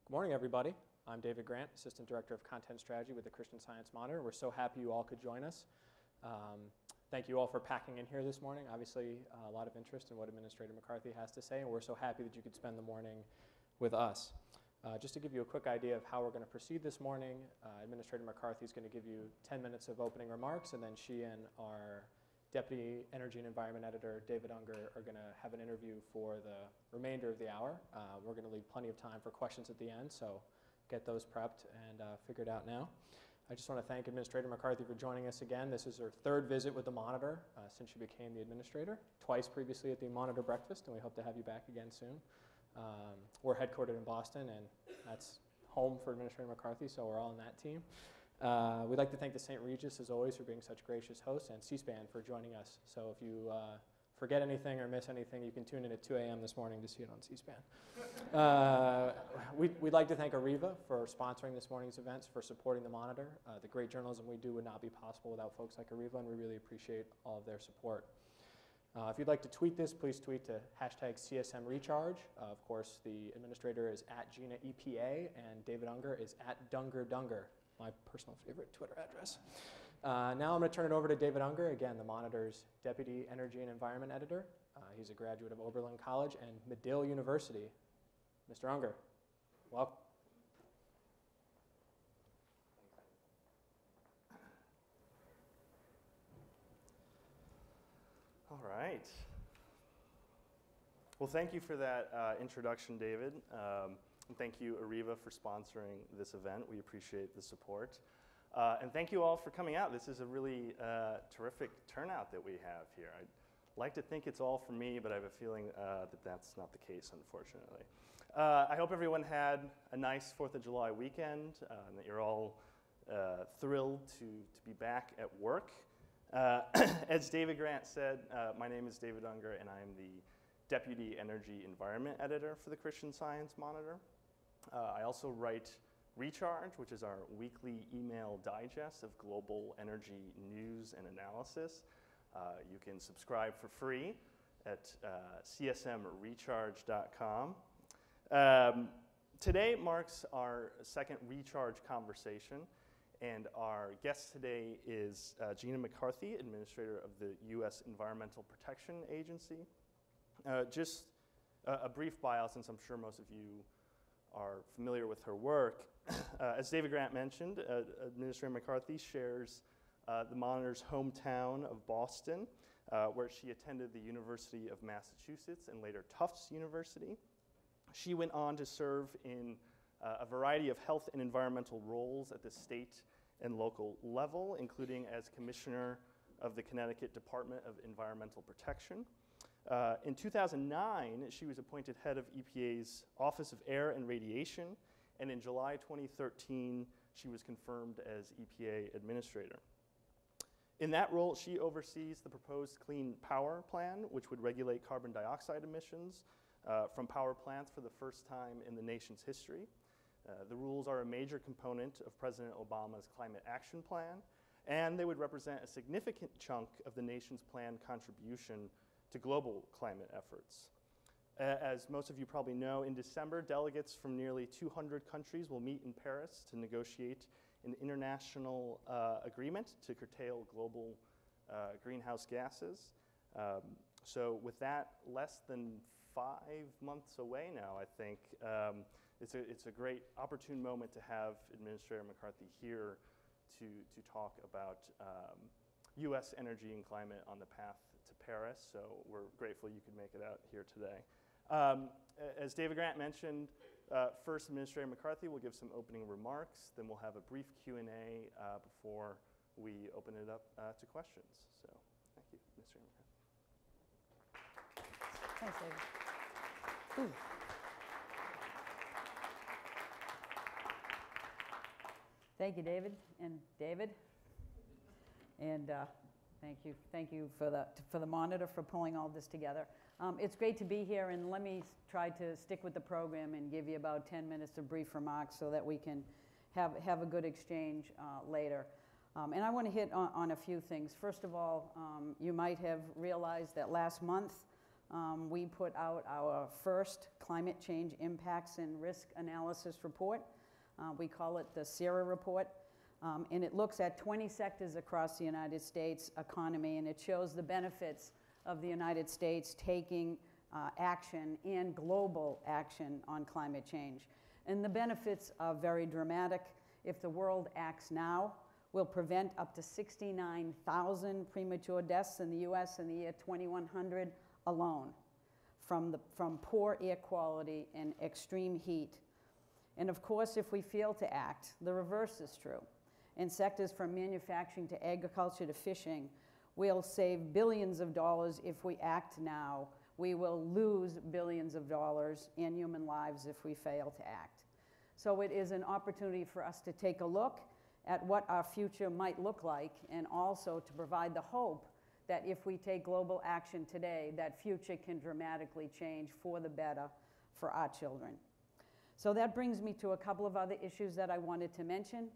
Good morning, everybody. I'm David Grant, Assistant Director of Content Strategy with the Christian Science Monitor. We're so happy you all could join us. Thank you all for packing in here this morning. Obviously, a lot of interest in what Administrator McCarthy has to say, and we're so happy that you could spend the morning with us. Just to give you a quick idea of how we're going to proceed this morning, Administrator McCarthy is going to give you 10 minutes of opening remarks, and then she and our Deputy Energy and Environment Editor, David Unger, are going to have an interview for the remainder of the hour. We're going to leave plenty of time for questions at the end, so get those prepped and figured out now. I just want to thank Administrator McCarthy for joining us again. This is her third visit with the Monitor since she became the administrator, twice previously at the Monitor Breakfast, and we hope to have you back again soon. We're headquartered in Boston, and that's home for Administrator McCarthy, so we're all on that team. We'd like to thank the St. Regis, as always, for being such gracious hosts, and C-SPAN for joining us. So if you forget anything or miss anything, you can tune in at 2 a.m. this morning to see it on C-SPAN. We'd like to thank Arriva for sponsoring this morning's events, for supporting the Monitor. The great journalism we do would not be possible without folks like Arriva, and we really appreciate all of their support. If you'd like to tweet this, please tweet to #CSMRecharge. Of course, the administrator is at Gina EPA, and David Unger is at DungerDunger, my personal favorite Twitter address. Now I'm going to turn it over to David Unger, again, the Monitor's Deputy Energy and Environment Editor. He's a graduate of Oberlin College and Medill University. Mr. Unger, welcome. All right. Well, thank you for that introduction, David. And thank you, Arriva, for sponsoring this event. We appreciate the support. And thank you all for coming out. This is a really terrific turnout that we have here. I'd like to think it's all for me, but I have a feeling that that's not the case, unfortunately. I hope everyone had a nice 4th of July weekend, and that you're all thrilled to be back at work. As David Grant said, my name is David Unger, and I'm the Deputy Energy Environment Editor for the Christian Science Monitor. I also write Recharge, which is our weekly email digest of global energy news and analysis. You can subscribe for free at csmrecharge.com. Today marks our second Recharge conversation, and our guest today is Gina McCarthy, Administrator of the U.S. Environmental Protection Agency. Just a brief bio, since I'm sure most of you are familiar with her work. As David Grant mentioned, Administrator McCarthy shares the Monitor's hometown of Boston, where she attended the University of Massachusetts and later Tufts University. She went on to serve in a variety of health and environmental roles at the state and local level, including as Commissioner of the Connecticut Department of Environmental Protection. In 2009, she was appointed head of EPA's Office of Air and Radiation, and in July 2013, she was confirmed as EPA Administrator. In that role, she oversees the proposed Clean Power Plan, which would regulate carbon dioxide emissions from power plants for the first time in the nation's history. The rules are a major component of President Obama's Climate Action Plan, and they would represent a significant chunk of the nation's planned contribution to global climate efforts. As most of you probably know, in December, delegates from nearly 200 countries will meet in Paris to negotiate an international agreement to curtail global greenhouse gases. So with that less than 5 months away now, I think, it's a great opportune moment to have Administrator McCarthy here to talk about U.S. energy and climate on the path to Paris, so we're grateful you could make it out here today. As David Grant mentioned, first Administrator McCarthy will give some opening remarks, then we'll have a brief Q&A before we open it up to questions. So thank you, Administrator McCarthy. Thanks, David. Ooh. Thank you, David, and David. And thank you for the Monitor for pulling all this together. It's great to be here, and let me try to stick with the program and give you about 10 minutes of brief remarks so that we can have a good exchange later. And I want to hit on a few things. First of all, you might have realized that last month we put out our first climate change impacts and risk analysis report. We call it the CERA report. And it looks at 20 sectors across the United States economy, and it shows the benefits of the United States taking action and global action on climate change. And the benefits are very dramatic. If the world acts now, we'll prevent up to 69,000 premature deaths in the US in the year 2100 alone from poor air quality and extreme heat. And of course, if we fail to act, the reverse is true. In sectors from manufacturing to agriculture to fishing, we'll save billions of dollars if we act now. We will lose billions of dollars in human lives if we fail to act. So it is an opportunity for us to take a look at what our future might look like, and also to provide the hope that if we take global action today, that future can dramatically change for the better for our children. So that brings me to a couple of other issues that I wanted to mention,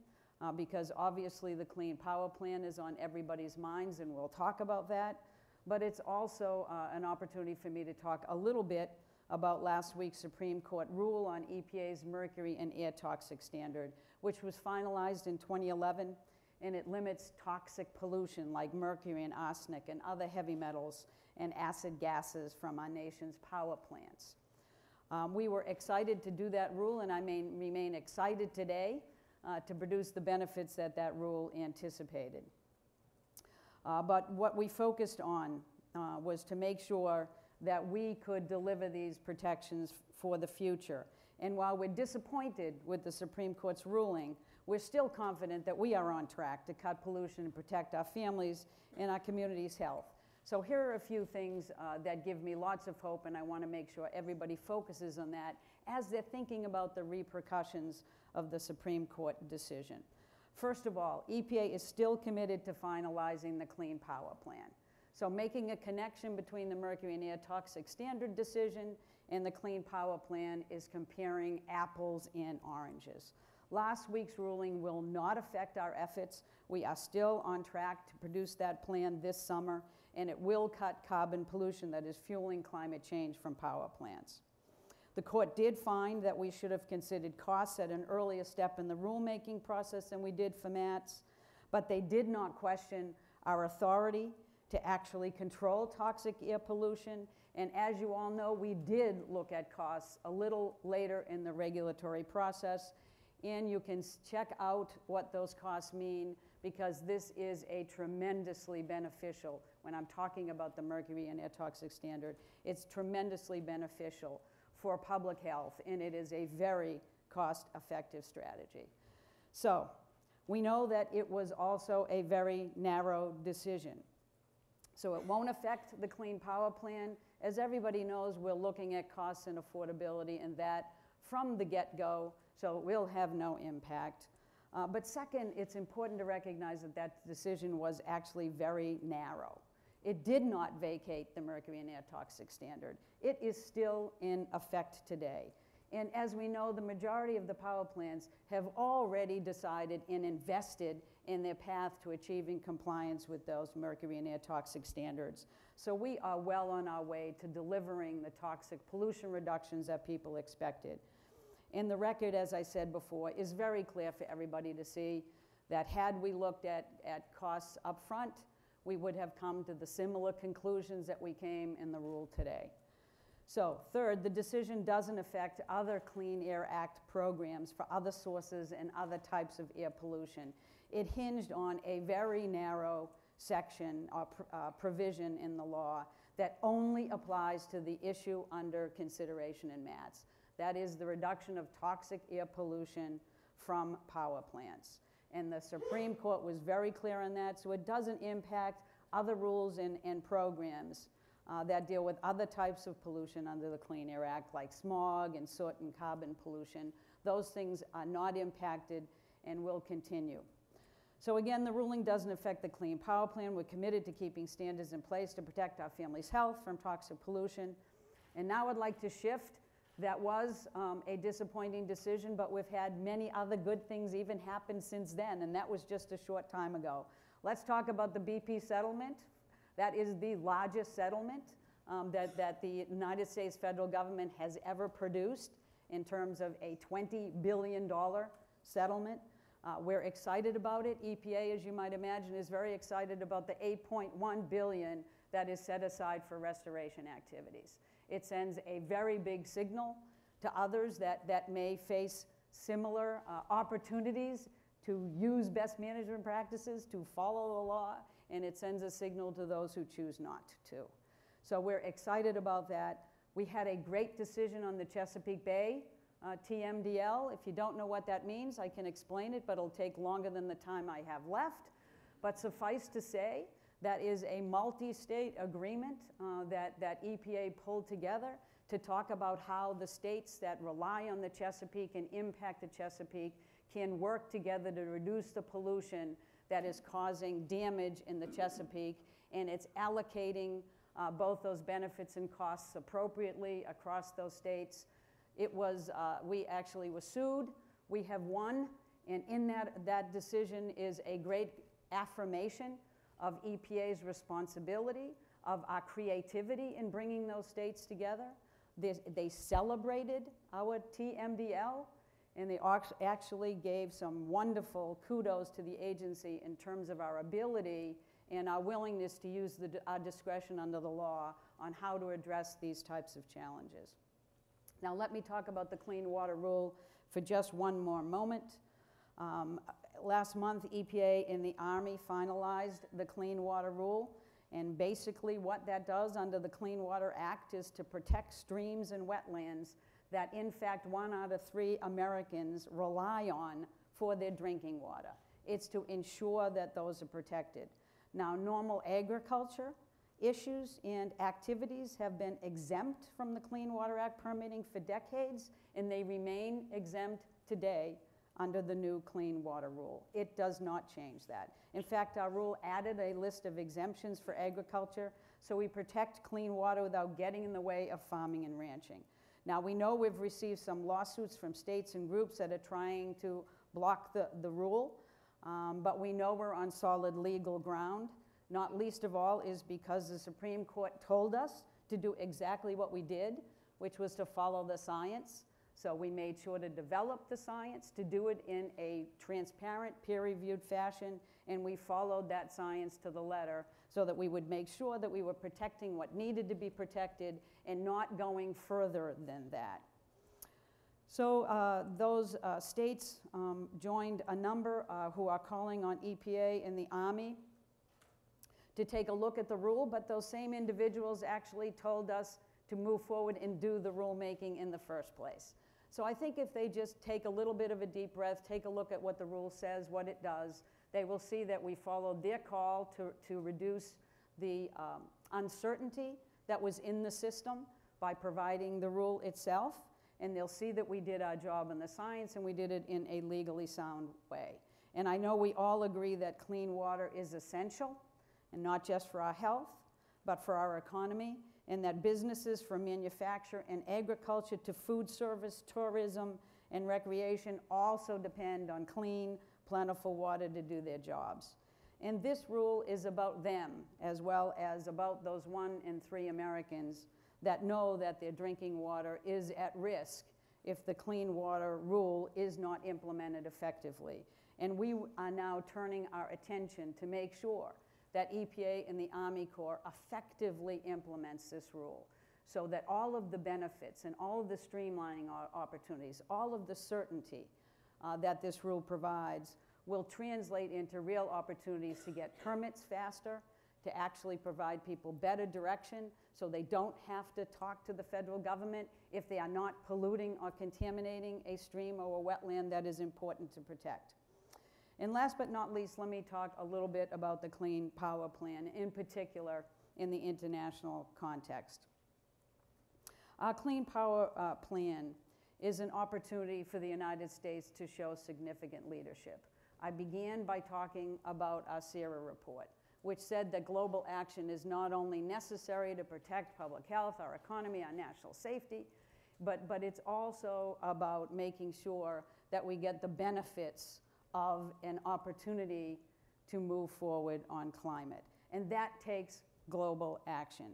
because obviously the Clean Power Plan is on everybody's minds, and we'll talk about that. But it's also an opportunity for me to talk a little bit about last week's Supreme Court rule on EPA's mercury and air toxic standard, which was finalized in 2011, and it limits toxic pollution like mercury and arsenic and other heavy metals and acid gases from our nation's power plants. We were excited to do that rule, and I remain excited today to produce the benefits that that rule anticipated. But what we focused on was to make sure that we could deliver these protections for the future. And while we're disappointed with the Supreme Court's ruling, we're still confident that we are on track to cut pollution and protect our families and our community's health. So here are a few things that give me lots of hope, and I want to make sure everybody focuses on that as they're thinking about the repercussions of the Supreme Court decision. First of all, EPA is still committed to finalizing the Clean Power Plan. So making a connection between the mercury and air toxic standard decision and the Clean Power Plan is comparing apples and oranges. Last week's ruling will not affect our efforts. We are still on track to produce that plan this summer, and it will cut carbon pollution that is fueling climate change from power plants. The court did find that we should have considered costs at an earlier step in the rulemaking process than we did for MATS, but they did not question our authority to actually control toxic air pollution. And as you all know, we did look at costs a little later in the regulatory process, and you can check out what those costs mean, because this is a tremendously beneficial, when I'm talking about the mercury and air toxic standard, it's tremendously beneficial for public health, and it is a very cost-effective strategy. So we know that it was also a very narrow decision. So it won't affect the Clean Power Plan. As everybody knows, we're looking at costs and affordability and that from the get-go, so it will have no impact. But second, it's important to recognize that that decision was actually very narrow. It did not vacate the mercury and air toxic standard. It is still in effect today. And as we know, the majority of the power plants have already decided and invested in their path to achieving compliance with those mercury and air toxic standards. So we are well on our way to delivering the toxic pollution reductions that people expected. And the record, as I said before, is very clear for everybody to see that had we looked at costs up front, we would have come to the similar conclusions that we came in the rule today. So third, the decision doesn't affect other Clean Air Act programs for other sources and other types of air pollution. It hinged on a very narrow section or provision in the law that only applies to the issue under consideration in MATS. That is the reduction of toxic air pollution from power plants. And the Supreme Court was very clear on that, so it doesn't impact other rules and programs that deal with other types of pollution under the Clean Air Act, like smog and soot and carbon pollution. Those things are not impacted and will continue. So again, the ruling doesn't affect the Clean Power Plan. We're committed to keeping standards in place to protect our families' health from toxic pollution. And now I'd like to shift. That was a disappointing decision, but we've had many other good things even happen since then, and that was just a short time ago. Let's talk about the BP settlement. That is the largest settlement that the United States federal government has ever produced in terms of a $20 billion settlement. We're excited about it. EPA, as you might imagine, is very excited about the $8.1 billion that is set aside for restoration activities. It sends a very big signal to others that may face similar opportunities to use best management practices, to follow the law, and it sends a signal to those who choose not to. So we're excited about that. We had a great decision on the Chesapeake Bay TMDL. If you don't know what that means, I can explain it, but it'll take longer than the time I have left. But suffice to say, that is a multi-state agreement that EPA pulled together to talk about how the states that rely on the Chesapeake and impact the Chesapeake can work together to reduce the pollution that is causing damage in the Chesapeake, and it's allocating both those benefits and costs appropriately across those states. It was, we actually were sued. We have won, and in that decision is a great affirmation of EPA's responsibility, of our creativity in bringing those states together. They celebrated our TMDL, and they actually gave some wonderful kudos to the agency in terms of our ability and our willingness to use our discretion under the law on how to address these types of challenges. Now let me talk about the Clean Water Rule for just one more moment. Last month, EPA and the Army finalized the Clean Water Rule, and basically what that does under the Clean Water Act is to protect streams and wetlands that in fact 1 out of 3 Americans rely on for their drinking water. It's to ensure that those are protected. Now, normal agriculture issues and activities have been exempt from the Clean Water Act permitting for decades, and they remain exempt today under the new Clean Water Rule. It does not change that. In fact, our rule added a list of exemptions for agriculture, so we protect clean water without getting in the way of farming and ranching. Now, we know we've received some lawsuits from states and groups that are trying to block the rule, but we know we're on solid legal ground. Not least of all is because the Supreme Court told us to do exactly what we did, which was to follow the science. So we made sure to develop the science, to do it in a transparent, peer-reviewed fashion, and we followed that science to the letter so that we would make sure that we were protecting what needed to be protected and not going further than that. So those states joined a number who are calling on EPA and the Army to take a look at the rule, but those same individuals actually told us to move forward and do the rulemaking in the first place. So I think if they just take a little bit of a deep breath, take a look at what the rule says, what it does, they will see that we followed their call to reduce the uncertainty that was in the system by providing the rule itself, and they'll see that we did our job in the science and we did it in a legally sound way. And I know we all agree that clean water is essential, and not just for our health, but for our economy, and that businesses from manufacture and agriculture to food service, tourism, and recreation also depend on clean, plentiful water to do their jobs. And this rule is about them, as well as about those 1 in 3 Americans that know that their drinking water is at risk if the Clean Water Rule is not implemented effectively. And we are now turning our attention to make sure that EPA and the Army Corps effectively implements this rule so that all of the benefits and all of the streamlining opportunities, all of the certainty that this rule provides will translate into real opportunities to get permits faster, to actually provide people better direction so they don't have to talk to the federal government if they are not polluting or contaminating a stream or a wetland that is important to protect. And last but not least, let me talk a little bit about the Clean Power Plan, in particular in the international context. Our Clean Power Plan is an opportunity for the United States to show significant leadership. I began by talking about our SERA report, which said that global action is not only necessary to protect public health, our economy, our national safety, but it's also about making sure that we get the benefits of an opportunity to move forward on climate. And that takes global action.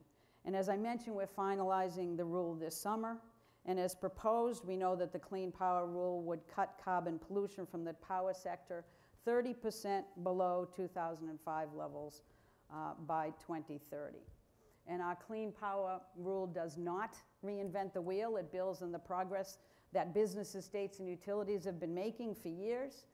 And as I mentioned, we're finalizing the rule this summer. And as proposed, we know that the Clean Power Rule would cut carbon pollution from the power sector 30% below 2005 levels by 2030. And our Clean Power Rule does not reinvent the wheel. It builds on the progress that businesses, states, and utilities have been making for years.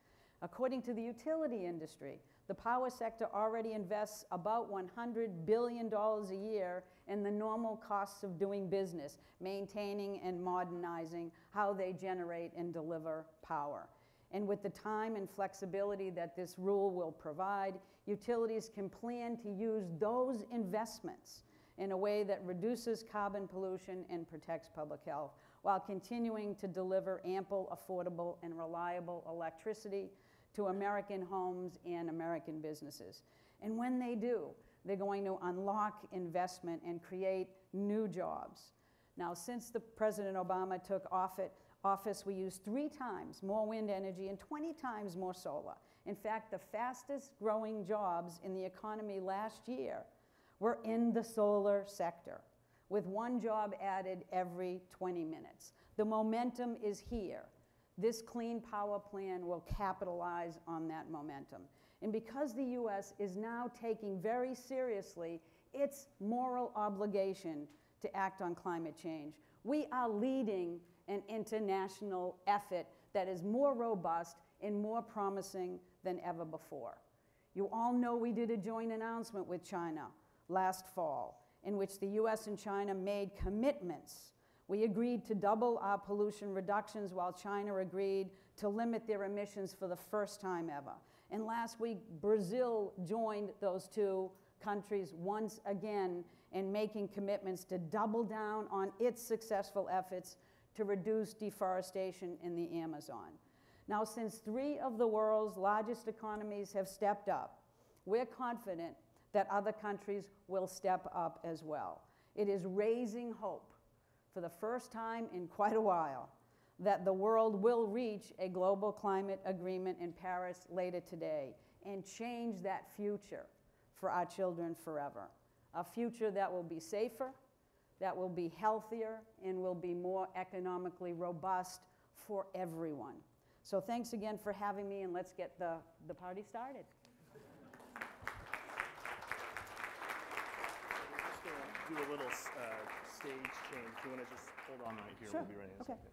According to the utility industry, the power sector already invests about $100 billion a year in the normal costs of doing business, maintaining and modernizing how they generate and deliver power. And with the time and flexibility that this rule will provide, utilities can plan to use those investments in a way that reduces carbon pollution and protects public health, while continuing to deliver ample, affordable, and reliable electricity to American homes and American businesses. And when they do, they're going to unlock investment and create new jobs. Now, since President Obama took office, we used 3 times more wind energy and 20 times more solar. In fact, the fastest growing jobs in the economy last year were in the solar sector, with 1 job added every 20 minutes. The momentum is here. This Clean Power Plan will capitalize on that momentum. And because the U.S. is now taking very seriously its moral obligation to act on climate change, we are leading an international effort that is more robust and more promising than ever before. You all know we did a joint announcement with China last fall, in which the U.S. and China made commitments. We agreed to double our pollution reductions, while China agreed to limit their emissions for the first time ever. And last week, Brazil joined those 2 countries once again in making commitments to double down on its successful efforts to reduce deforestation in the Amazon. Now, since 3 of the world's largest economies have stepped up, we're confident that other countries will step up as well. It is raising hope for the first time in quite a while that the world will reach a global climate agreement in Paris later today and change that future for our children forever. A future that will be safer, that will be healthier, and will be more economically robust for everyone. So thanks again for having me, and let's get the party started. Do a little stage change. Do you want to just hold on right here? Sure. We'll be ready in a Okay. second.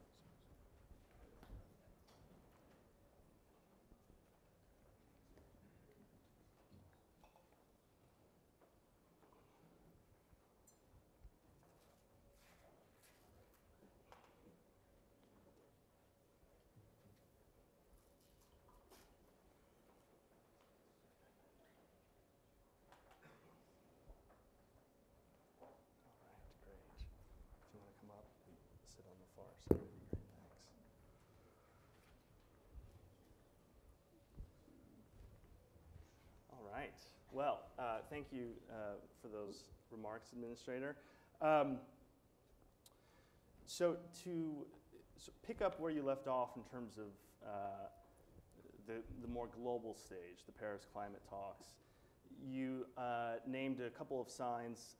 Sit on the far side, that'd be great, thanks. All right, well, thank you for those remarks, Administrator. So to pick up where you left off in terms of the more global stage, the Paris climate talks, you named a couple of signs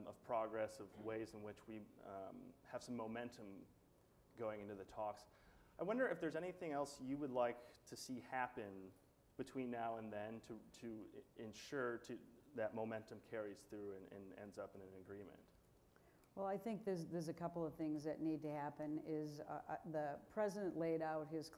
of progress, of ways in which we have some momentum going into the talks. I wonder if there's anything else you would like to see happen between now and then to ensure that momentum carries through and ends up in an agreement. Well, I think there's a couple of things that need to happen. The President laid out his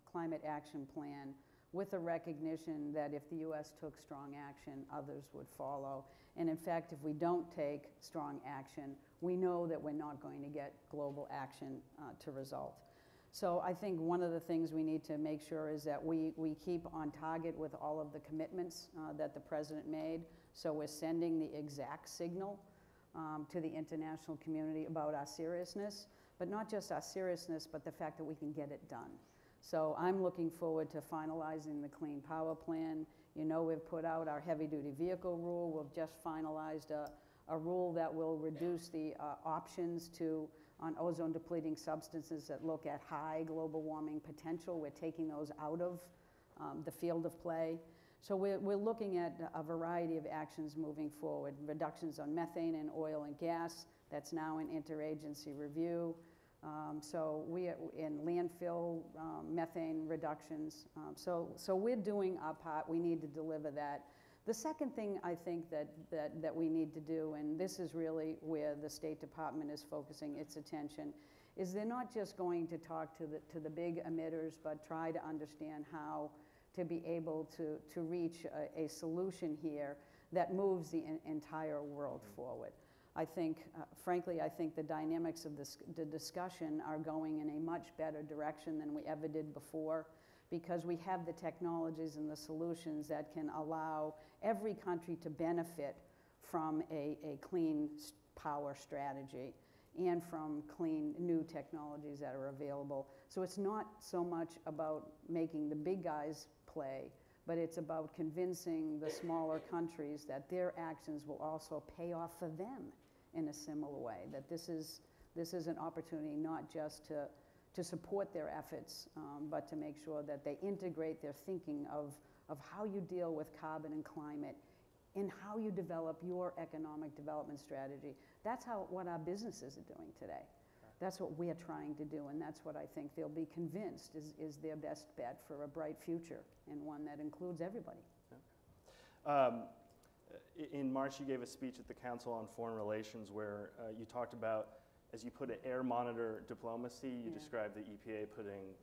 climate action plan with a recognition that if the U.S. took strong action, others would follow. And in fact, if we don't take strong action, we know that we're not going to get global action to result. So I think one of the things we need to make sure is that we keep on target with all of the commitments that the President made. So we're sending the exact signal to the international community about our seriousness, but not just our seriousness, but the fact that we can get it done. So I'm looking forward to finalizing the Clean Power Plan. You know, we've put out our heavy-duty vehicle rule. We've just finalized a rule that will reduce the options on ozone-depleting substances that look at high global warming potential. We're taking those out of the field of play. So we're looking at a variety of actions moving forward. Reductions on methane and oil and gas, that's now in interagency review. So we in landfill methane reductions. So we're doing our part. We need to deliver that. The second thing I think that we need to do, and this is really where the State Department is focusing its attention, is they're not just going to talk to the big emitters, but try to understand how to be able to reach a solution here that moves the entire world forward. I think, frankly, I think the dynamics of the discussion are going in a much better direction than we ever did before, because we have the technologies and the solutions that can allow every country to benefit from a clean power strategy and from clean new technologies that are available. So it's not so much about making the big guys play, but it's about convincing the smaller countries that their actions will also pay off for them in a similar way, that this is an opportunity not just to support their efforts, but to make sure that they integrate their thinking of how you deal with carbon and climate in how you develop your economic development strategy. That's what our businesses are doing today. That's what we're trying to do, and that's what I think they'll be convinced is their best bet for a bright future, and one that includes everybody. In March, you gave a speech at the Council on Foreign Relations where you talked about, as you put it, air monitor diplomacy. You described the EPA putting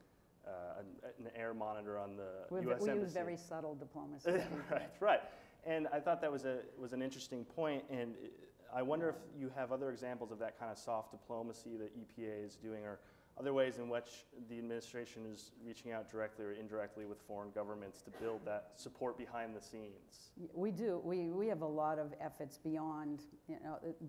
an air monitor on the U.S. Embassy. We use very subtle diplomacy. Right. And I thought that was an interesting point, and I wonder if you have other examples of that kind of soft diplomacy that EPA is doing, or other ways in which the administration is reaching out directly or indirectly with foreign governments to build that support behind the scenes. We do. We have a lot of efforts beyond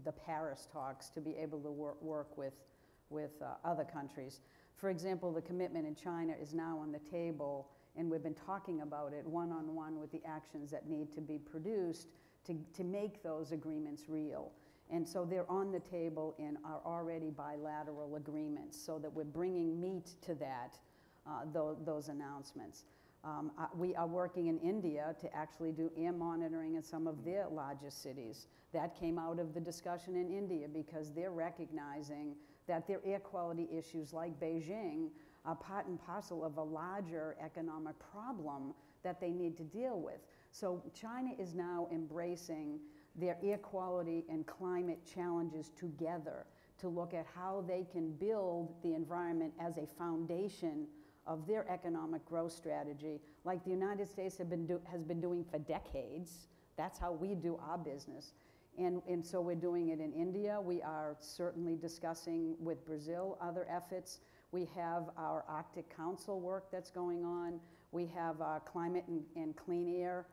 the Paris talks to be able to work with other countries. For example, the commitment in China is now on the table, and we've been talking about it one-on-one with the actions that need to be produced to make those agreements real. And so they're on the table in our already bilateral agreements, so that we're bringing meat to that, those announcements. We are working in India to actually do air monitoring in some of their largest cities. That came out of the discussion in India because they're recognizing that their air quality issues like Beijing are part and parcel of a larger economic problem that they need to deal with. So China is now embracing their air quality and climate challenges together to look at how they can build the environment as a foundation of their economic growth strategy, like the United States has been doing for decades. That's how we do our business. And so we're doing it in India. We are certainly discussing with Brazil other efforts. We have our Arctic Council work that's going on. We have our climate and clean air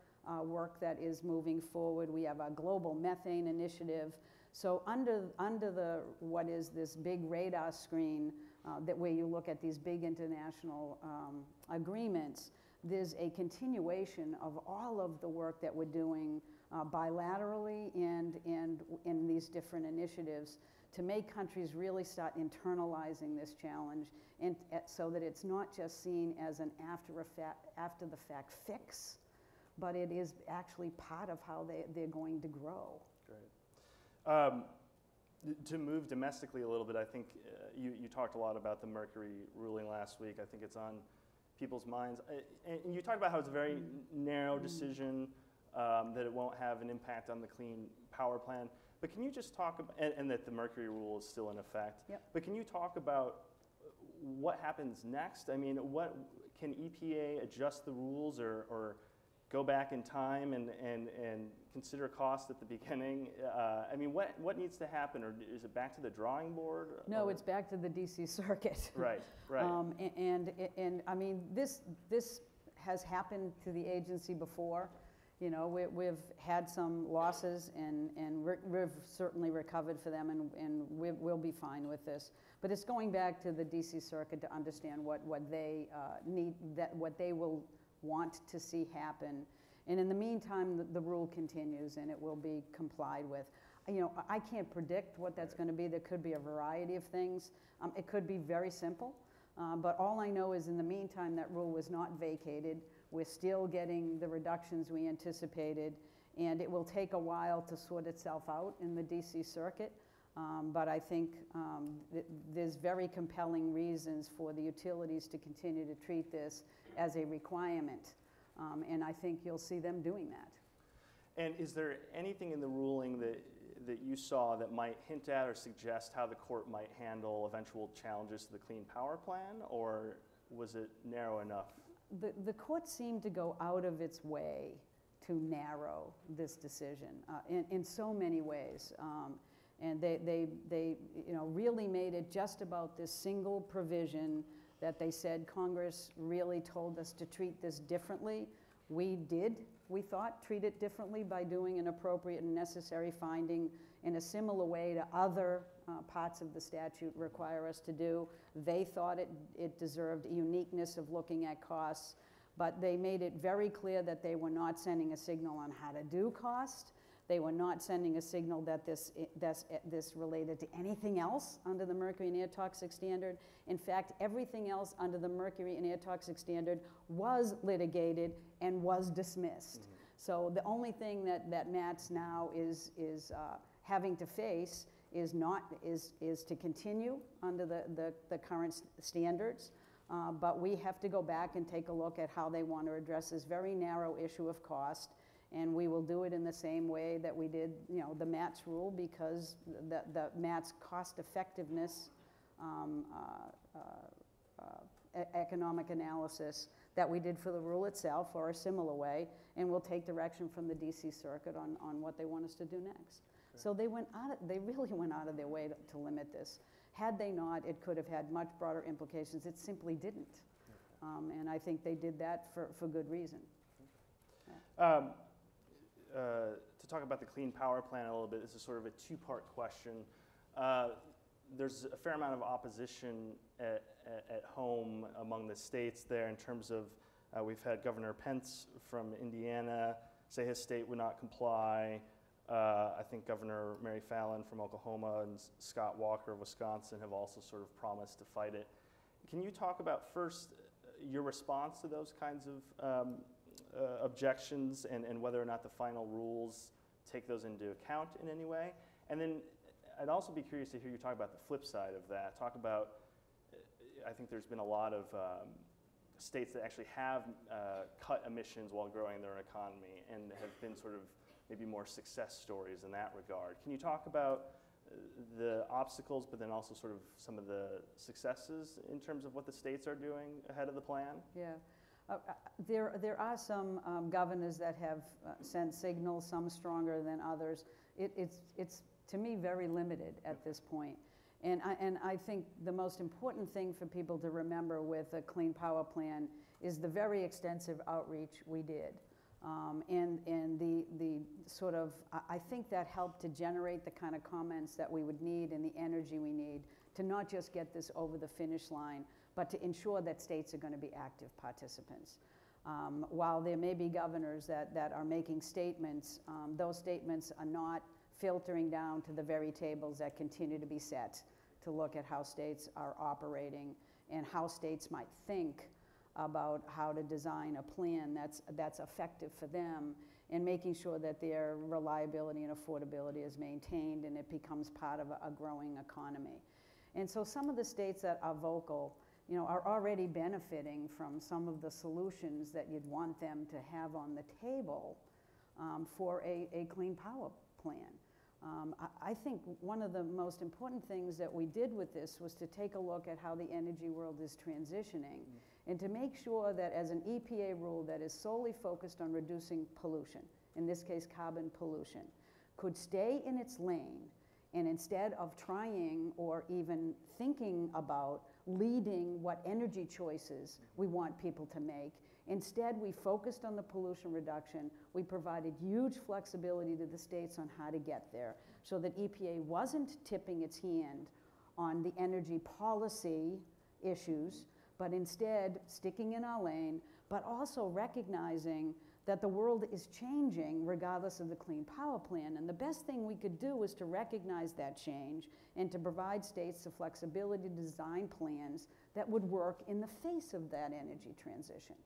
work that is moving forward. We have our global methane initiative. So under what is this big radar screen that where you look at these big international agreements, there's a continuation of all of the work that we're doing bilaterally and in these different initiatives to make countries really start internalizing this challenge, and so that it's not just seen as an after the fact fix, but it is actually part of how they're going to grow. Great. To move domestically a little bit, I think you talked a lot about the Mercury ruling last week. I think it's on people's minds. And you talked about how it's a very narrow decision, that it won't have an impact on the Clean Power Plan. But can you just talk about, and that the Mercury rule is still in effect. Yep. But can you talk about what happens next? I mean, what can EPA adjust the rules or go back in time and consider cost at the beginning? I mean, what needs to happen, or is it back to the drawing board? No, it's back to the DC Circuit. Right. And I mean, this has happened to the agency before. You know, we've had some losses, and we've certainly recovered for them, and we'll be fine with this. But it's going back to the DC Circuit to understand what they need, what they will want to see happen. And in the meantime, the rule continues, and it will be complied with. You know, I can't predict what that's going to be. There could be a variety of things. It could be very simple. But all I know is in the meantime, that rule was not vacated. We're still getting the reductions we anticipated, and it will take a while to sort itself out in the DC circuit. But I think there's very compelling reasons for the utilities to continue to treat this as a requirement. And I think you'll see them doing that. And is there anything in the ruling that you saw that might hint at or suggest how the court might handle eventual challenges to the Clean Power Plan, or was it narrow enough? The court seemed to go out of its way to narrow this decision in so many ways. And they really made it just about this single provision that they said Congress really told us to treat this differently. We did, we thought, treat it differently by doing an appropriate and necessary finding in a similar way to other parts of the statute require us to do. They thought it deserved a uniqueness of looking at costs, but they made it very clear that they were not sending a signal on how to do cost. They were not sending a signal that this related to anything else under the Mercury and Air Toxic Standard. In fact, everything else under the Mercury and Air Toxic Standard was litigated and was dismissed. Mm-hmm. So the only thing that Matt's now is having to face is to continue under the current standards. But we have to go back and take a look at how they want to address this very narrow issue of cost. And we will do it in the same way that we did, the MATS rule, because the MATS cost effectiveness economic analysis that we did for the rule itself, or a similar way, and we'll take direction from the DC Circuit on what they want us to do next. Okay. So they really went out of their way to limit this. Had they not, it could have had much broader implications. It simply didn't. Okay. And I think they did that for good reason. Yeah. To talk about the Clean Power Plan a little bit, this is sort of a two-part question. There's a fair amount of opposition at home among the states there in terms of, we've had Governor Pence from Indiana say his state would not comply. I think Governor Mary Fallin from Oklahoma and Scott Walker of Wisconsin have also sort of promised to fight it. Can you talk about first your response to those kinds of objections and whether or not the final rules take those into account in any way? And then I'd also be curious to hear you talk about the flip side of that. Talk about, I think there's been a lot of states that actually have cut emissions while growing their economy and have been sort of maybe more success stories in that regard. Can you talk about the obstacles, but then also sort of some of the successes in terms of what the states are doing ahead of the plan? Yeah. There are some governors that have sent signals, some stronger than others. It's to me very limited at this point. And I think the most important thing for people to remember with a Clean Power Plan is the very extensive outreach we did. And the sort of, I think that helped to generate the kind of comments that we would need and the energy we need to not just get this over the finish line, but to ensure that states are going to be active participants. While there may be governors that are making statements, those statements are not filtering down to the very tables that continue to be set to look at how states are operating and how states might think about how to design a plan that's effective for them, and making sure that their reliability and affordability is maintained and it becomes part of a growing economy. And so some of the states that are vocal, are already benefiting from some of the solutions that you'd want them to have on the table for a clean power plan. I think one of the most important things that we did with this was to take a look at how the energy world is transitioning, and to make sure that as an EPA rule that is solely focused on reducing pollution, in this case carbon pollution, could stay in its lane, and instead of trying or even thinking about leading what energy choices we want people to make, instead we focused on the pollution reduction. We provided huge flexibility to the states on how to get there, so that EPA wasn't tipping its hand on the energy policy issues, but instead sticking in our lane, but also recognizing that the world is changing regardless of the Clean Power Plan. And the best thing we could do is to recognize that change and to provide states the flexibility to design plans that would work in the face of that energy transition.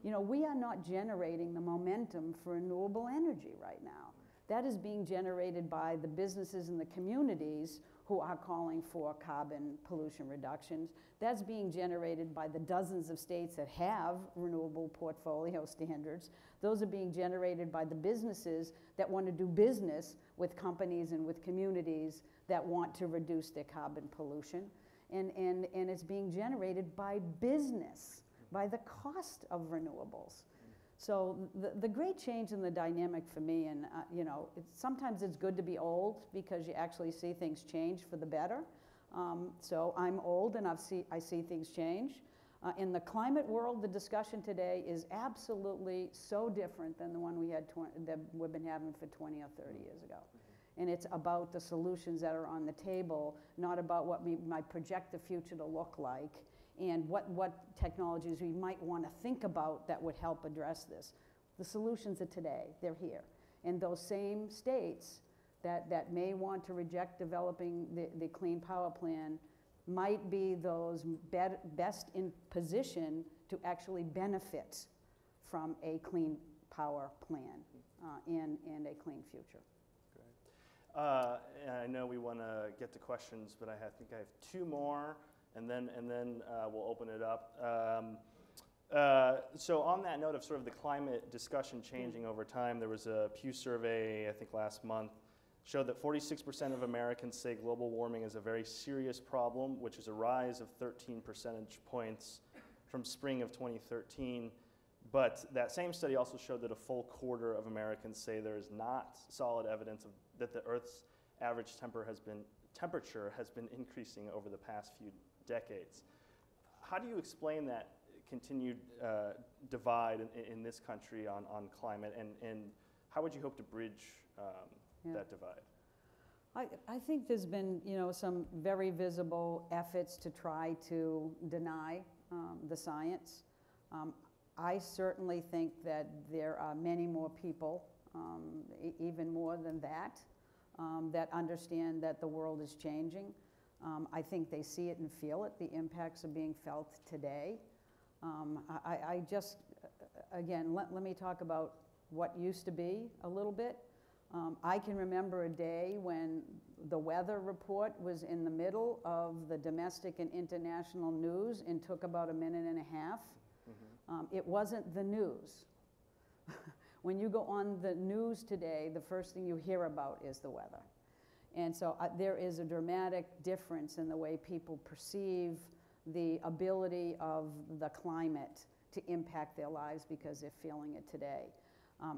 You know, we are not generating the momentum for renewable energy right now. That is being generated by the businesses and the communities who are calling for carbon pollution reductions. That's being generated by the dozens of states that have renewable portfolio standards. Those are being generated by the businesses that want to do business with companies and with communities that want to reduce their carbon pollution. And it's being generated by business, by the cost of renewables. So the great change in the dynamic for me, and you know, sometimes it's good to be old because you actually see things change for the better. So I'm old and I see things change. In the climate world, the discussion today is absolutely so different than the one that we've been having for 20 or 30 years ago. And it's about the solutions that are on the table, not about what we might project the future to look like, and what technologies we might want to think about that would help address this. The solutions are today, they're here. And those same states that may want to reject developing the Clean Power Plan might be those best in position to actually benefit from a clean power plan and a clean future. I know we want to get to questions, but I think I have two more, and then we'll open it up. So on that note of sort of the climate discussion changing over time, there was a Pew survey, I think last month, showed that 46% of Americans say global warming is a very serious problem, which is a rise of 13 percentage points from spring of 2013. But that same study also showed that a full quarter of Americans say there is not solid evidence that the Earth's average temperature has been increasing over the past few decades. How do you explain that continued divide in this country on climate, and how would you hope to bridge that divide? I think there's been, you know, some very visible efforts to try to deny the science. I certainly think that there are many more people, even more than that, that understand that the world is changing. I think they see it and feel it. The impacts are being felt today. I just, again, let me talk about what used to be a little bit. I can remember a day when the weather report was in the middle of the domestic and international news and took about a minute and a half. It wasn't the news. When you go on the news today, the first thing you hear about is the weather. And so there is a dramatic difference in the way people perceive the ability of the climate to impact their lives because they're feeling it today.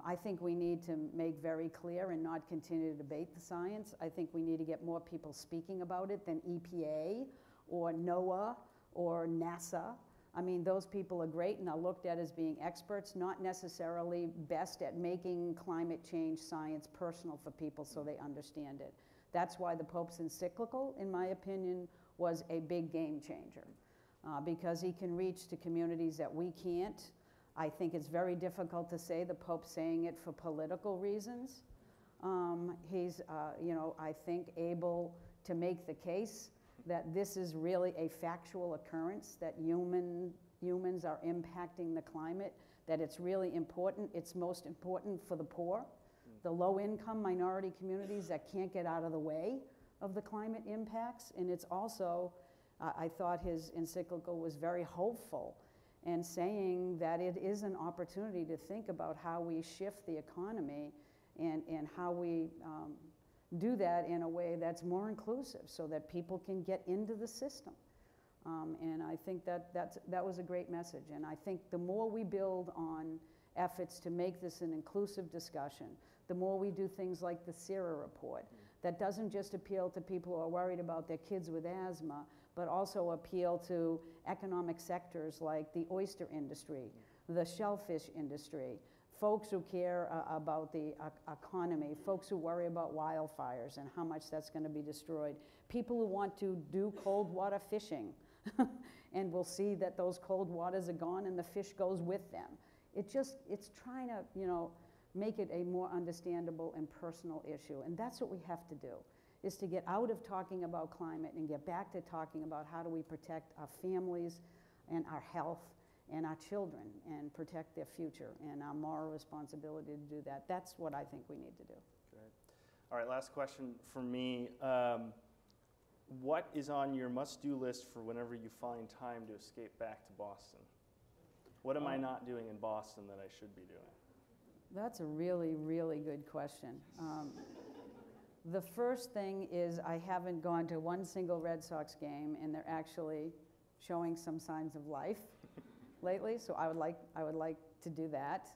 I think we need to make very clear and not continue to debate the science. I think we need to get more people speaking about it than EPA or NOAA or NASA. I mean, those people are great and are looked at as being experts, not necessarily best at making climate change science personal for people so they understand it. That's why the Pope's encyclical, in my opinion, was a big game changer because he can reach to communities that we can't. I think it's very difficult to say the Pope's saying it for political reasons. He's, you know, I think able to make the case that this is really a factual occurrence, that humans are impacting the climate, that it's really important. It's most important for the poor, the low-income minority communities that can't get out of the way of the climate impacts. And it's also, I thought his encyclical was very hopeful and saying that it is an opportunity to think about how we shift the economy and how we do that in a way that's more inclusive so that people can get into the system. And I think that was a great message. And I think the more we build on efforts to make this an inclusive discussion, the more we do things like the SERA report, that doesn't just appeal to people who are worried about their kids with asthma, but also appeal to economic sectors like the oyster industry, the shellfish industry, folks who care about the economy, folks who worry about wildfires and how much that's going to be destroyed, people who want to do cold water fishing and we'll see that those cold waters are gone and the fish goes with them. It's trying to, make it a more understandable and personal issue. And that's what we have to do, is to get out of talking about climate and get back to talking about how do we protect our families and our health and our children and protect their future and our moral responsibility to do that. That's what I think we need to do. Great. All right, last question for me. What is on your must-do list for whenever you find time to escape back to Boston? What am I not doing in Boston that I should be doing? That's a really, really good question. The first thing is I haven't gone to one single Red Sox game, and they're actually showing some signs of life lately, so I would like to do that.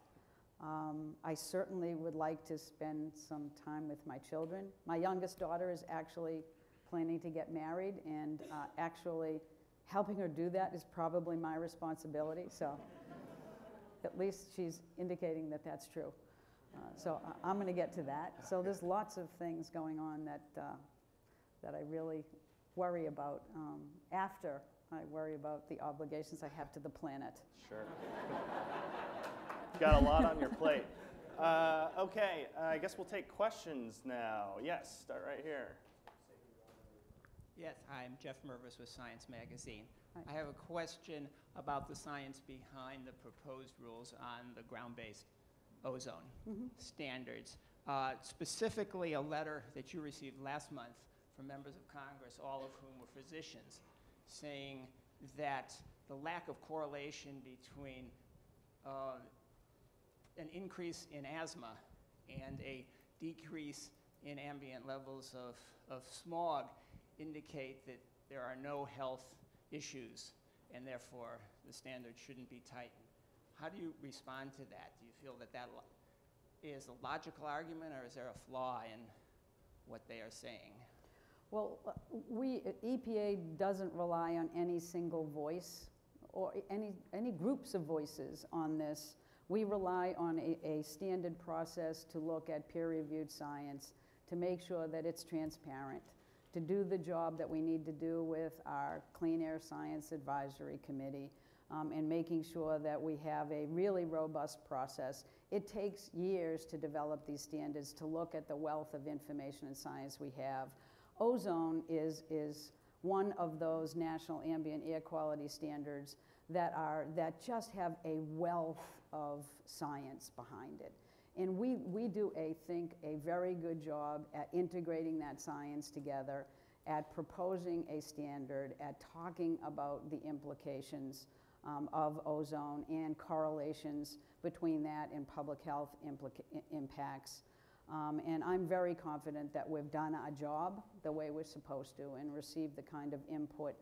I certainly would like to spend some time with my children. My youngest daughter is actually planning to get married, and actually helping her do that is probably my responsibility, so at least she's indicating that that's true. So I'm going to get to that. So there's lots of things going on that I really worry about after I worry about the obligations I have to the planet. Sure. Got a lot on your plate. Okay, I guess we'll take questions now. Yes, start right here. Yes, hi, I'm Jeff Mervis with Science Magazine. Hi. I have a question about the science behind the proposed rules on the ground-based ozone standards. Specifically, a letter that you received last month from members of Congress, all of whom were physicians, saying that the lack of correlation between an increase in asthma and a decrease in ambient levels of smog indicate that there are no health issues, and therefore the standard shouldn't be tightened. How do you respond to that? Do you feel that that is a logical argument, or is there a flaw in what they are saying? Well, EPA doesn't rely on any single voice or any groups of voices on this. We rely on a standard process to look at peer-reviewed science, to make sure that it's transparent, to do the job that we need to do with our Clean Air Science Advisory Committee, and making sure that we have a really robust process. It takes years to develop these standards, to look at the wealth of information and science we have. Ozone is one of those national ambient air quality standards that just have a wealth of science behind it. And we do, I think, a very good job at integrating that science together, at proposing a standard, at talking about the implications of ozone and correlations between that and public health impacts. And I'm very confident that we've done our job the way we're supposed to and received the kind of input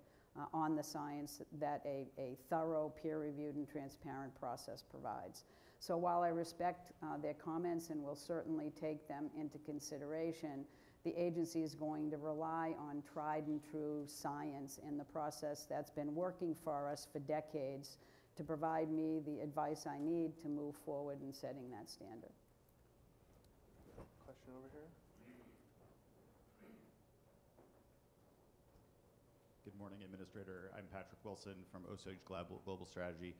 on the science that a thorough, peer-reviewed, and transparent process provides. So while I respect their comments and will certainly take them into consideration, the agency is going to rely on tried and true science and the process that's been working for us for decades to provide me the advice I need to move forward in setting that standard. Question over here. Good morning, Administrator. I'm Patrick Wilson from Osage Global Strategy.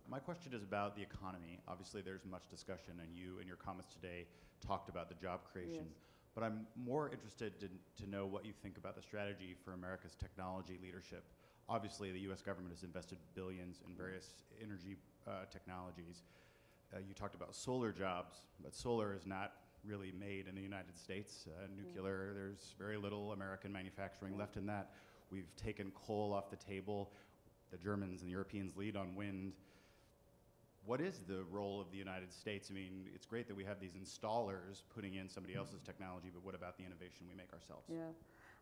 My question is about the economy. Obviously, there's much discussion, and you, in your comments today, talked about the job creation. Yes. But I'm more interested to know what you think about the strategy for America's technology leadership. Obviously, the U.S. government has invested billions in various energy technologies. You talked about solar jobs, but solar is not really made in the United States. Nuclear, there's very little American manufacturing left in that. We've taken coal off the table. The Germans and the Europeans lead on wind. What is the role of the United States? I mean, it's great that we have these installers putting in somebody else's technology, but what about the innovation we make ourselves? Yeah,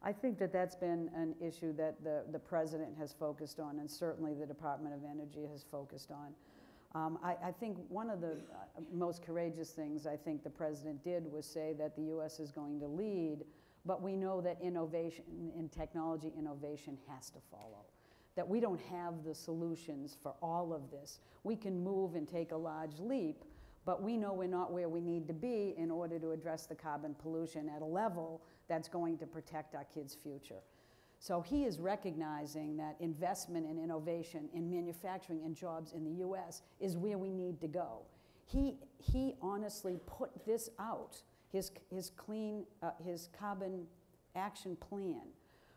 I think that that's been an issue that the President has focused on, and certainly the Department of Energy has focused on. I think one of the most courageous things I think the President did was say that the U.S. is going to lead, but we know that innovation and technology innovation has to follow. That we don't have the solutions for all of this. We can move and take a large leap, but we know we're not where we need to be in order to address the carbon pollution at a level that's going to protect our kids' future. So he is recognizing that investment in innovation, in manufacturing and jobs in the US is where we need to go. He honestly put this out, his carbon action plan,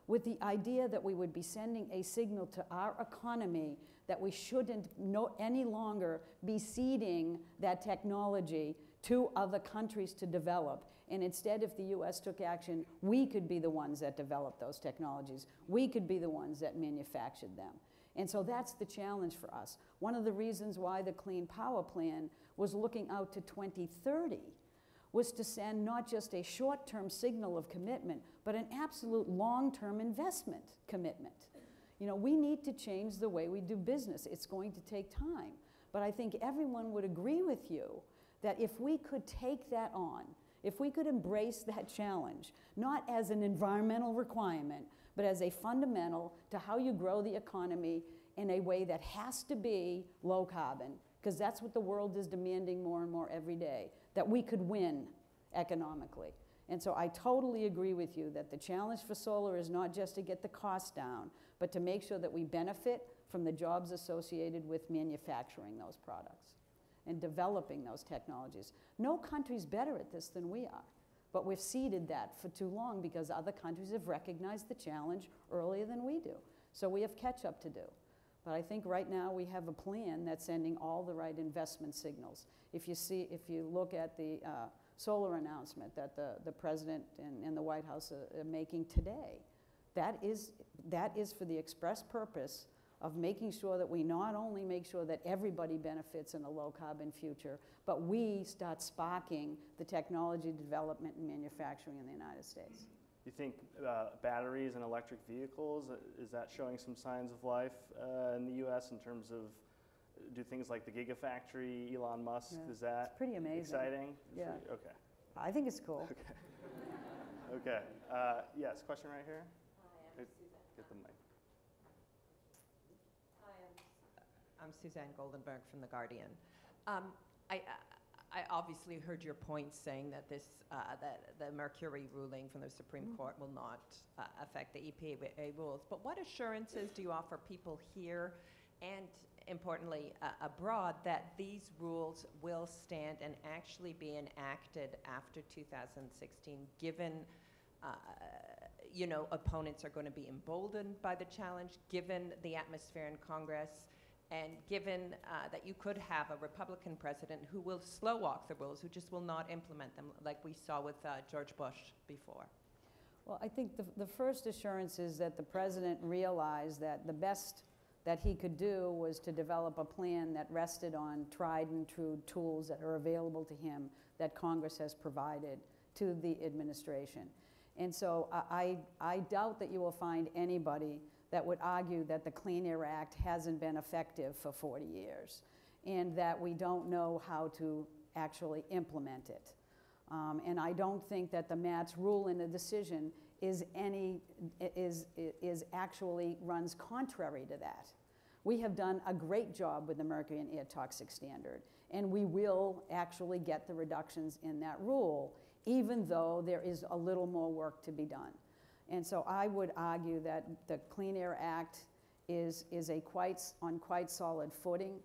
with the idea that we would be sending a signal to our economy that we shouldn't any longer be ceding that technology to other countries to develop. And instead, if the US took action, we could be the ones that developed those technologies. We could be the ones that manufactured them. And so that's the challenge for us. One of the reasons why the Clean Power Plan was looking out to 2030 was to send not just a short-term signal of commitment, but an absolute long-term investment commitment. You know, we need to change the way we do business. It's going to take time. But I think everyone would agree with you that if we could take that on, if we could embrace that challenge, not as an environmental requirement, but as a fundamental to how you grow the economy in a way that has to be low carbon, because that's what the world is demanding more and more every day, that we could win economically. And so I totally agree with you that the challenge for solar is not just to get the cost down, but to make sure that we benefit from the jobs associated with manufacturing those products and developing those technologies. No country's better at this than we are, but we've ceded that for too long because other countries have recognized the challenge earlier than we do. So we have catch up to do. But I think right now we have a plan that's sending all the right investment signals. If you look at the solar announcement that the President and the White House are making today, that is for the express purpose of making sure that we not only make sure that everybody benefits in a low carbon future, but we start sparking the technology development and manufacturing in the United States. You think batteries and electric vehicles, is that showing some signs of life in the US in terms of, do things like the Gigafactory, Elon Musk, is that it's pretty amazing. Exciting? Yeah. Okay. I think it's cool. Okay. Okay. Yes, question right here. Hi, I'm Suzanne. Get the mic. I'm Suzanne Goldenberg from The Guardian. I obviously heard your point saying that that the Mercury ruling from the Supreme Court will not affect the EPA rules. But what assurances do you offer people here and, importantly, abroad that these rules will stand and actually be enacted after 2016, given opponents are going to be emboldened by the challenge, given the atmosphere in Congress, and given that you could have a Republican president who will slow walk the rules, who just will not implement them, like we saw with George Bush before? Well, I think the first assurance is that the president realized that the best that he could do was to develop a plan that rested on tried and true tools that are available to him that Congress has provided to the administration. And so I doubt that you will find anybody that would argue that the Clean Air Act hasn't been effective for 40 years and that we don't know how to actually implement it. And I don't think that the Matt's rule in the decision actually runs contrary to that. We have done a great job with the mercury and air toxic standard, and we will actually get the reductions in that rule, even though there is a little more work to be done. And so I would argue that the Clean Air Act is on quite solid footing.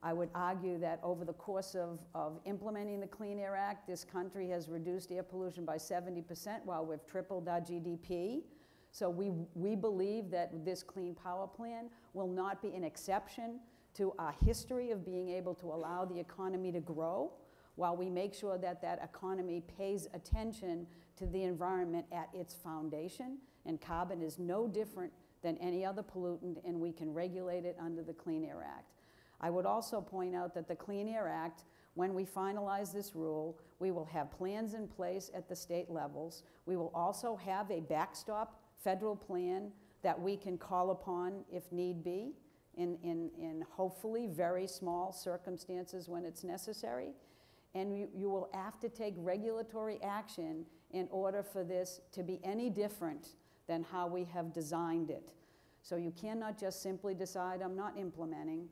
I would argue that over the course of implementing the Clean Air Act, this country has reduced air pollution by 70% while we've tripled our GDP. So we believe that this Clean Power Plan will not be an exception to our history of being able to allow the economy to grow, while we make sure that that economy pays attention to the environment at its foundation. And carbon is no different than any other pollutant, and we can regulate it under the Clean Air Act. I would also point out that the Clean Air Act, when we finalize this rule, we will have plans in place at the state levels. We will also have a backstop federal plan that we can call upon if need be in hopefully very small circumstances when it's necessary. And you will have to take regulatory action in order for this to be any different than how we have designed it. So you cannot just simply decide, I'm not implementing.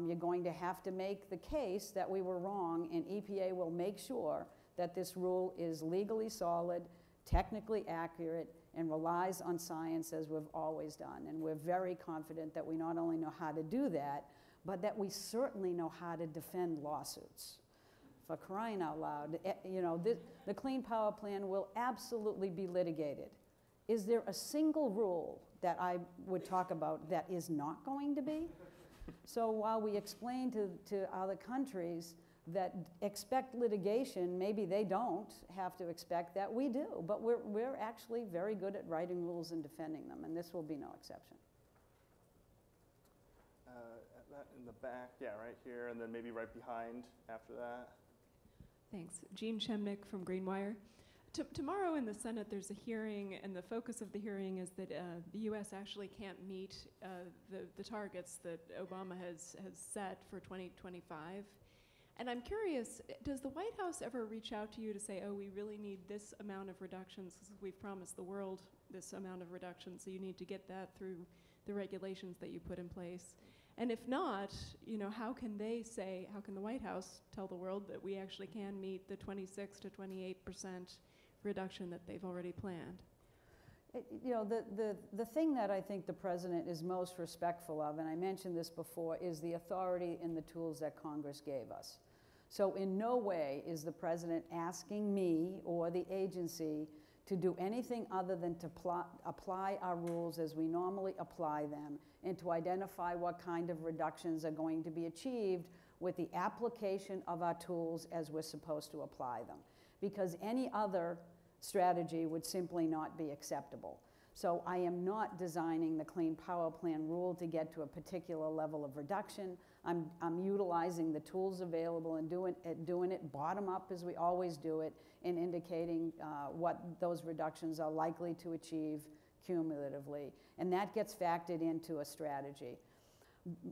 You're going to have to make the case that we were wrong, and EPA will make sure that this rule is legally solid, technically accurate, and relies on science as we've always done. And we're very confident that we not only know how to do that, but that we certainly know how to defend lawsuits. For crying out loud, you know, the Clean Power Plan will absolutely be litigated. Is there a single rule that I would talk about that is not going to be? So while we explain to other countries that expect litigation, maybe they don't have to expect that, we do. But we're actually very good at writing rules and defending them, and this will be no exception. That in the back, yeah, right here, and then maybe right behind after that. Thanks. Jean Chemnick from Greenwire. Tomorrow in the Senate, there's a hearing, and the focus of the hearing is that the U.S. actually can't meet the targets that Obama has set for 2025. And I'm curious, does the White House ever reach out to you to say, oh, we really need this amount of reductions, because we've promised the world this amount of reductions, so you need to get that through the regulations that you put in place? And if not, you know, how can the White House tell the world that we actually can meet the 26 to 28% reduction that they've already planned? You know, the thing that I think the president is most respectful of, and I mentioned this before, is the authority and the tools that Congress gave us. So in no way is the president asking me or the agency to do anything other than to apply our rules as we normally apply them, and to identify what kind of reductions are going to be achieved with the application of our tools as we're supposed to apply them. Because any other strategy would simply not be acceptable. So I am not designing the Clean Power Plan rule to get to a particular level of reduction. I'm utilizing the tools available and doing it bottom up as we always do it, and indicating what those reductions are likely to achieve cumulatively. And that gets factored into a strategy.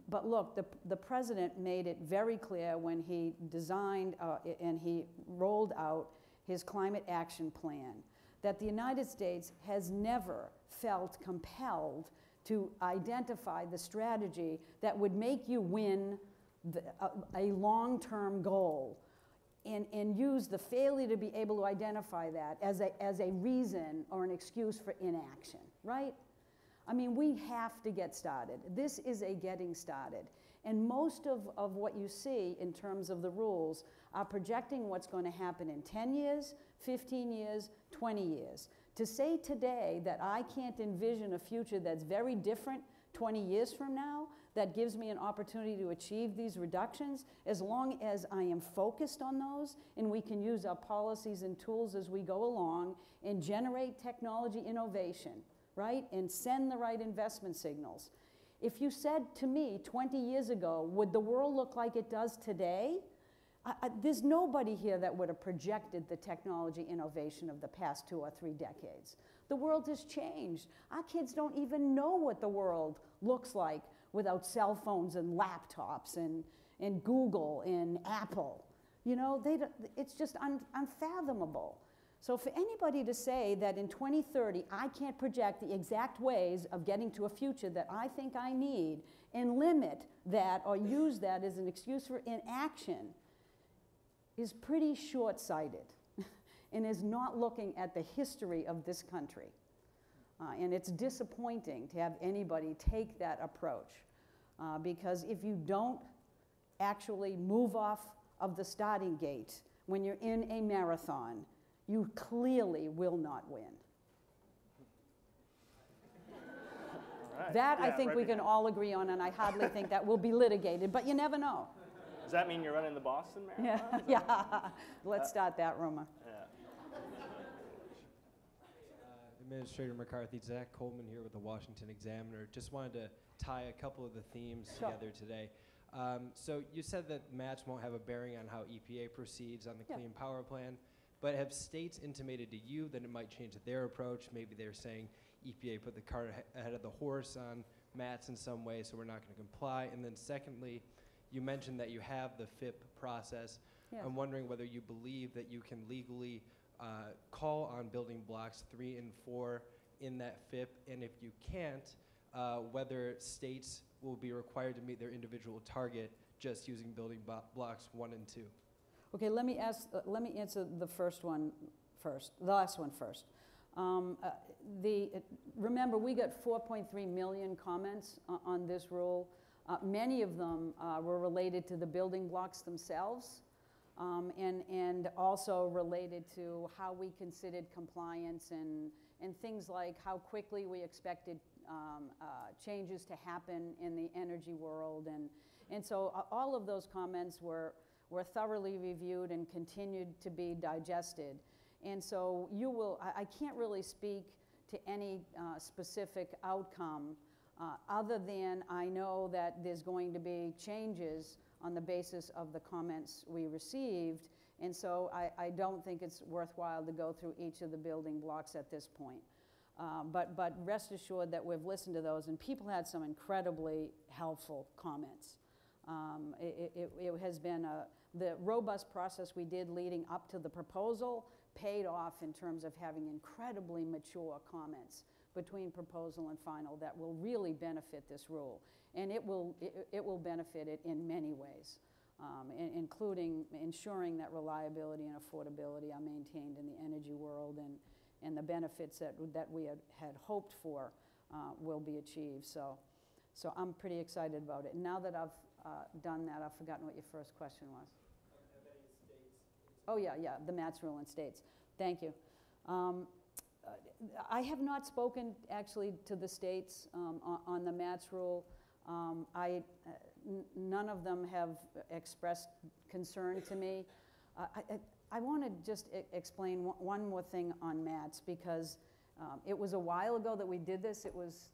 But look, the president made it very clear when he designed and he rolled out his climate action plan that the United States has never felt compelled to identify the strategy that would make you win a long-term goal, and use the failure to be able to identify that as a reason or an excuse for inaction, right? I mean, we have to get started. This is a getting started. And most of what you see in terms of the rules are projecting what's going to happen in 10 years, 15 years, 20 years. To say today that I can't envision a future that's very different 20 years from now, that gives me an opportunity to achieve these reductions, as long as I am focused on those, and we can use our policies and tools as we go along and generate technology innovation, right? And send the right investment signals. If you said to me 20 years ago, would the world look like it does today? There's nobody here that would have projected the technology innovation of the past 2 or 3 decades. The world has changed. Our kids don't even know what the world looks like without cell phones and laptops and Google and Apple. You know, it's just unfathomable. So for anybody to say that in 2030, I can't project the exact ways of getting to a future that I think I need, and limit that or use that as an excuse for inaction, is pretty short-sighted and is not looking at the history of this country. And it's disappointing to have anybody take that approach, because if you don't actually move off of the starting gate when you're in a marathon, you clearly will not win. Right. That, yeah, I think right we can all agree on, and I hardly think that will be litigated, but you never know. Does that mean you're running the Boston Marathon? Yeah, yeah. Let's start that rumor. Yeah. Administrator McCarthy, Zach Coleman here with the Washington Examiner. Just wanted to tie a couple of the themes together today. So you said that match won't have a bearing on how EPA proceeds on the Clean Power Plan, but have states intimated to you that it might change their approach? Maybe they're saying EPA put the cart ahead of the horse on MATS in some way, so we're not going to comply. And then secondly, you mentioned that you have the FIP process. Yes. I'm wondering whether you believe that you can legally call on building blocks 3 and 4 in that FIP, and if you can't, whether states will be required to meet their individual target just using building blocks 1 and 2. Okay, let me answer the first one first, the last one first. Remember, we got 4.3 million comments on this rule. Many of them were related to the building blocks themselves, and also related to how we considered compliance and things like how quickly we expected changes to happen in the energy world. And so all of those comments were thoroughly reviewed and continued to be digested. And so I can't really speak to any specific outcome other than I know that there's going to be changes on the basis of the comments we received. And so I don't think it's worthwhile to go through each of the building blocks at this point. But rest assured that we've listened to those, and people had some incredibly helpful comments. It has been the robust process we did leading up to the proposal paid off in terms of having incredibly mature comments between proposal and final that will really benefit this rule. And it will benefit it in many ways, including ensuring that reliability and affordability are maintained in the energy world, and the benefits that we had hoped for will be achieved. So I'm pretty excited about it. And now that I've done that, I've forgotten what your first question was. Oh, yeah, the MATS rule in states. Thank you. I have not spoken actually to the states on the MATS rule. None of them have expressed concern to me. I want to just explain one more thing on MATS, because it was a while ago that we did this. It was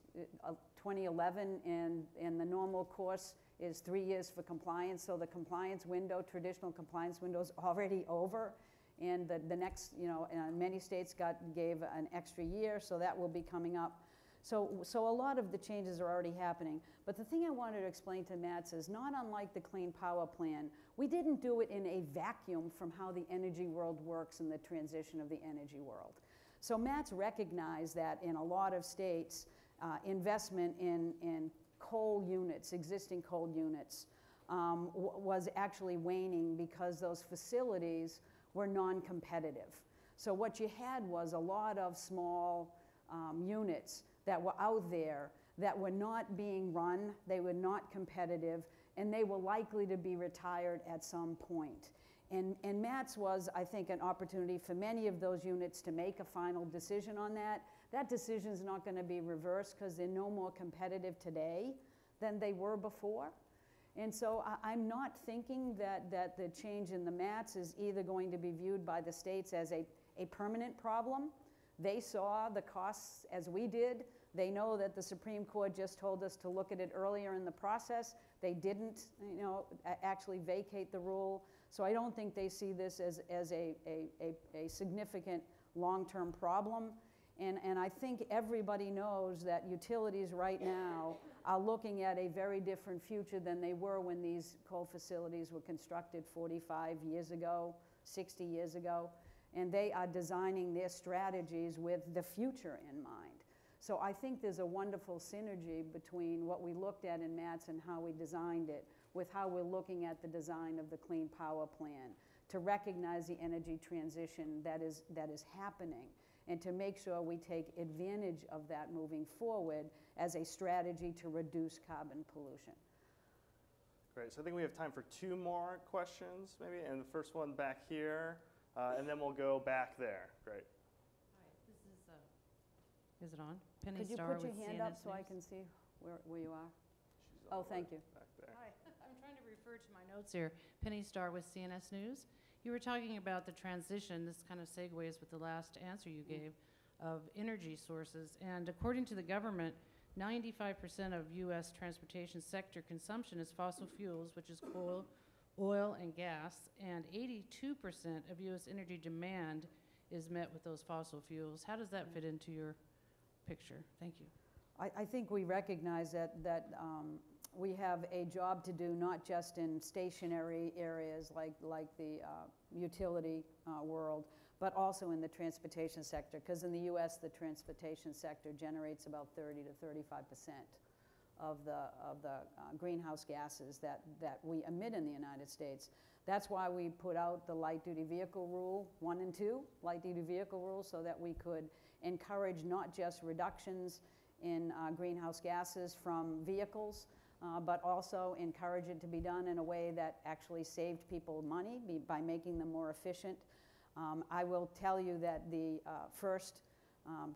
2011, and the normal course is 3 years for compliance. So the compliance window, traditional compliance window, is already over. And the next, many states gave an extra year, so that will be coming up. So a lot of the changes are already happening. But the thing I wanted to explain to MATS is, not unlike the Clean Power Plan, we didn't do it in a vacuum from how the energy world works and the transition of the energy world. So MATS recognized that in a lot of states, investment in coal units, existing coal units, was actually waning because those facilities were non-competitive. So what you had was a lot of small units that were out there that were not being run, they were not competitive, and they were likely to be retired at some point. And MATS was, I think, an opportunity for many of those units to make a final decision on that. That decision is not going to be reversed because they're no more competitive today than they were before. And so I'm not thinking that the change in the MATS is either going to be viewed by the states as a permanent problem. They saw the costs as we did. They know that the Supreme Court just told us to look at it earlier in the process. They didn't, actually vacate the rule. So I don't think they see this as a significant long-term problem. And I think everybody knows that utilities right now are looking at a very different future than they were when these coal facilities were constructed 45 years ago, 60 years ago. And they are designing their strategies with the future in mind. So I think there's a wonderful synergy between what we looked at in MATS and how we designed it with how we're looking at the design of the Clean Power Plan to recognize the energy transition that is happening, and to make sure we take advantage of that moving forward as a strategy to reduce carbon pollution. Great, so I think we have time for 2 more questions maybe, and the first one back here, and then we'll go back there. Great. Hi, is it on? Penny Could you Starr put your with hand CNS up so I News. can see where you are? She's all Oh, thank the way you. Back there. Hi, I'm trying to refer to my notes here. Penny Starr with CNS News. You were talking about the transition, this kind of segues with the last answer you gave, of energy sources. And according to the government, 95% of U.S. transportation sector consumption is fossil fuels, which is coal, oil, and gas, and 82% of U.S. energy demand is met with those fossil fuels. How does that fit into your picture? Thank you. I think we recognize that we have a job to do, not just in stationary areas like the utility world, but also in the transportation sector. Because in the U.S., the transportation sector generates about 30 to 35% of the greenhouse gases that we emit in the United States. That's why we put out the light-duty vehicle rule 1 and 2, light-duty vehicle rule, so that we could encourage not just reductions in greenhouse gases from vehicles, but also encourage it to be done in a way that actually saved people money by making them more efficient. I will tell you that the first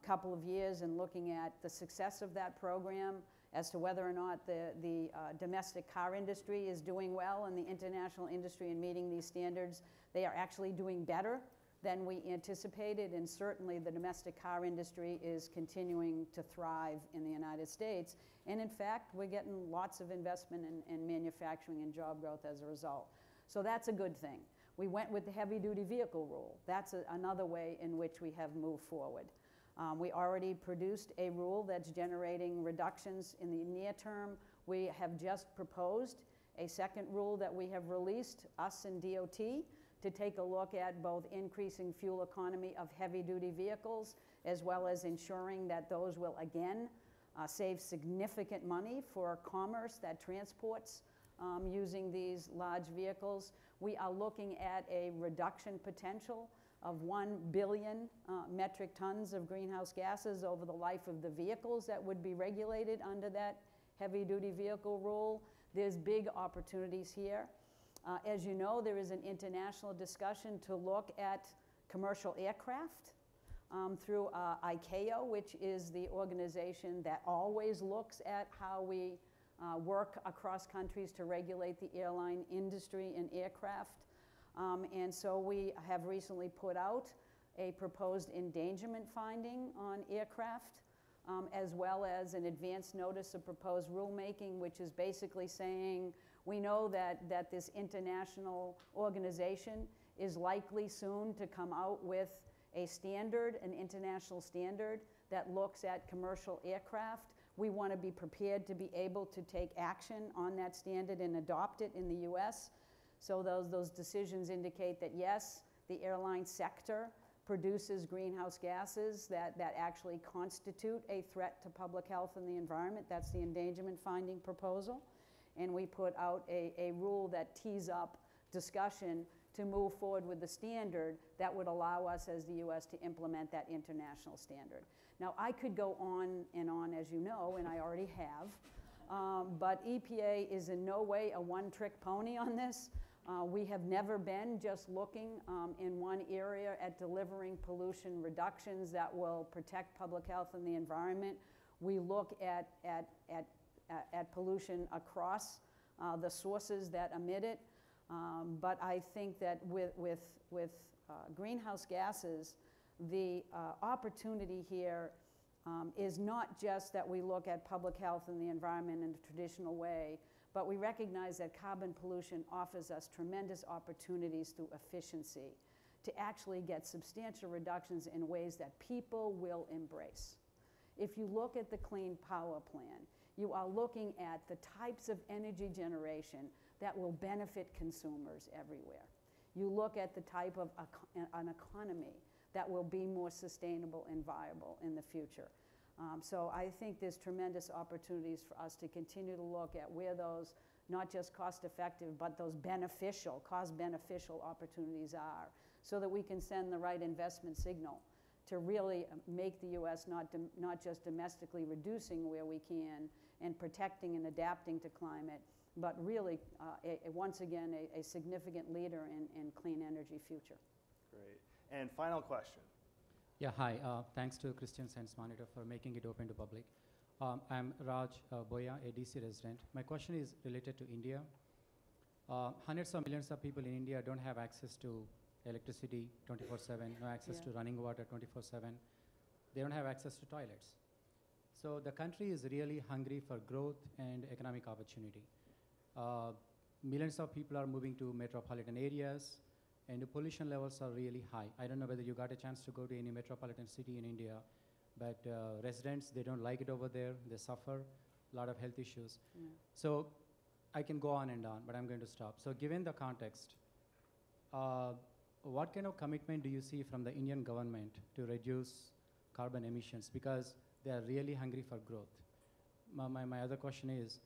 couple of years in looking at the success of that program as to whether or not the domestic car industry is doing well and the international industry in meeting these standards, they are actually doing better than we anticipated, and certainly the domestic car industry is continuing to thrive in the United States. And in fact, we're getting lots of investment in manufacturing and job growth as a result. So that's a good thing. We went with the heavy-duty vehicle rule. That's another way in which we have moved forward. We already produced a rule that's generating reductions in the near term. We have just proposed a second rule that we have released, us and DOT, to take a look at both increasing fuel economy of heavy-duty vehicles as well as ensuring that those will again save significant money for commerce that transports using these large vehicles. We are looking at a reduction potential of 1 billion metric tons of greenhouse gases over the life of the vehicles that would be regulated under that heavy-duty vehicle rule. There's big opportunities here. As you know, there is an international discussion to look at commercial aircraft through ICAO, which is the organization that always looks at how we work across countries to regulate the airline industry and aircraft. And so we have recently put out a proposed endangerment finding on aircraft, as well as an advance notice of proposed rulemaking, which is basically saying we know that this international organization is likely soon to come out with a standard, an international standard that looks at commercial aircraft. We want to be prepared to be able to take action on that standard and adopt it in the US. So those decisions indicate that yes, the airline sector produces greenhouse gases that actually constitute a threat to public health and the environment. That's the endangerment finding proposal. And we put out a rule that tees up discussion to move forward with the standard that would allow us as the US to implement that international standard. Now, I could go on and on, as you know, and I already have, but EPA is in no way a one-trick pony on this. We have never been just looking in one area at delivering pollution reductions that will protect public health and the environment. We look at pollution across the sources that emit it. But I think that with greenhouse gases, the opportunity here is not just that we look at public health and the environment in a traditional way, but we recognize that carbon pollution offers us tremendous opportunities through efficiency to actually get substantial reductions in ways that people will embrace. If you look at the Clean Power Plan, you are looking at the types of energy generation that will benefit consumers everywhere. You look at the type of an economy that will be more sustainable and viable in the future. So I think there's tremendous opportunities for us to continue to look at where those not just cost-effective, but those beneficial, cost-beneficial opportunities are, so that we can send the right investment signal to really make the U.S. not just domestically reducing where we can and protecting and adapting to climate, but really, once again, a significant leader in clean energy future. Great. And final question. Yeah, hi. Thanks to Christian Science Monitor for making it open to public. I'm Raj Boya, a DC resident. My question is related to India. Hundreds of millions of people in India don't have access to electricity 24/7, no access to running water 24/7. They don't have access to toilets. So the country is really hungry for growth and economic opportunity. Millions of people are moving to metropolitan areas, and the pollution levels are really high. I don't know whether you got a chance to go to any metropolitan city in India, but residents, they don't like it over there. They suffer a lot of health issues. So I can go on and on, but I'm going to stop. So given the context, what kind of commitment do you see from the Indian government to reduce carbon emissions? Because they are really hungry for growth. My other question is,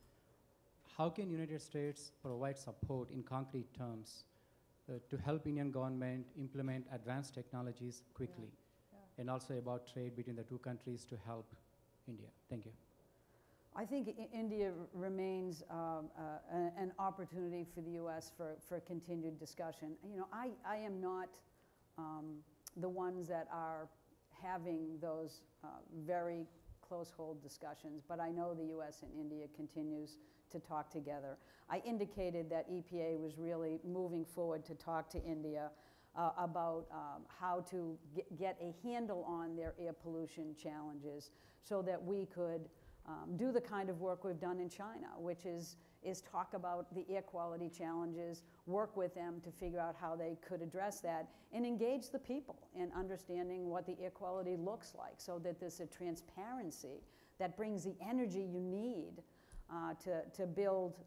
how can United States provide support in concrete terms to help Indian government implement advanced technologies quickly, and also about trade between the two countries to help India. Thank you. I think India remains an opportunity for the U.S. for continued discussion. You know, I am not the ones that are having those very close hold discussions, but I know the U.S. and India continues to talk together. I indicated that EPA was really moving forward to talk to India about how to get a handle on their air pollution challenges so that we could do the kind of work we've done in China, which is talk about the air quality challenges, work with them to figure out how they could address that, and engage the people in understanding what the air quality looks like so that there's a transparency that brings the energy you need to build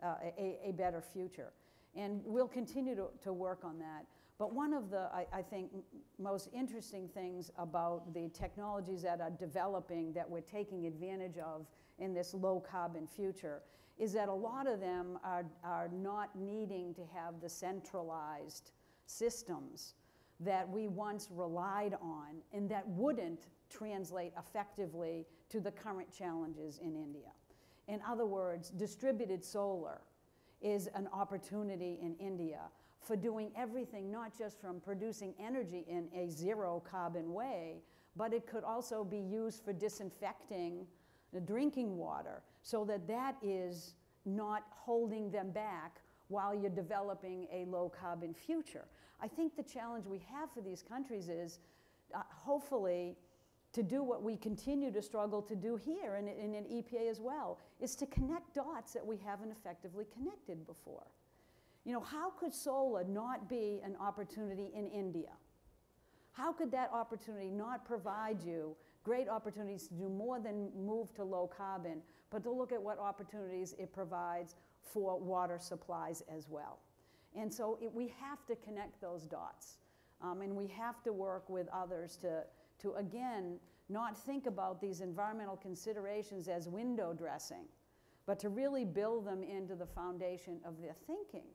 a better future. And we'll continue to work on that. But one of the, I think, most interesting things about the technologies that are developing that we're taking advantage of in this low-carbon future is that a lot of them are not needing to have the centralized systems that we once relied on and that wouldn't translate effectively to the current challenges in India. In other words, distributed solar is an opportunity in India for doing everything, not just from producing energy in a zero carbon way, but it could also be used for disinfecting the drinking water so that that is not holding them back while you're developing a low carbon future. I think the challenge we have for these countries is hopefully to do what we continue to struggle to do here and in EPA as well, is to connect dots that we haven't effectively connected before. You know, how could solar not be an opportunity in India? How could that opportunity not provide you great opportunities to do more than move to low carbon, but to look at what opportunities it provides for water supplies as well? And so we have to connect those dots. And we have to work with others to again, not think about these environmental considerations as window dressing, but to really build them into the foundation of their thinking.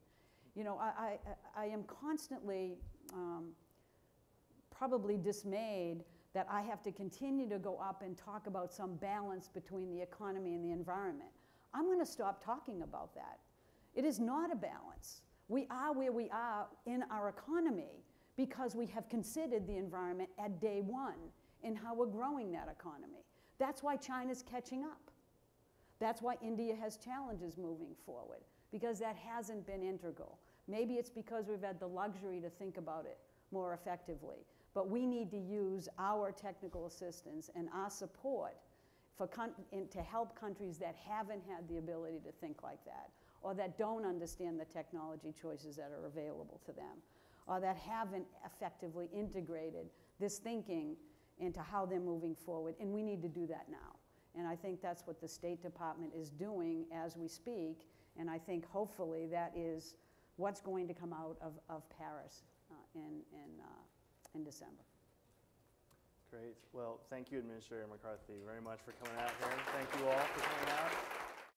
You know, I am constantly probably dismayed that I have to continue to go up and talk about some balance between the economy and the environment. I'm going to stop talking about that. It is not a balance. We are where we are in our economy because we have considered the environment at day one in how we're growing that economy. That's why China's catching up. That's why India has challenges moving forward, because that hasn't been integral. Maybe it's because we've had the luxury to think about it more effectively. But we need to use our technical assistance and our support to help countries that haven't had the ability to think like that, or that don't understand the technology choices that are available to them, or that haven't effectively integrated this thinking into how they're moving forward. And we need to do that now. And I think that's what the State Department is doing as we speak. And I think hopefully that is what's going to come out of Paris in December. Great. Well, thank you, Administrator McCarthy, very much for coming out here. Thank you all for coming out.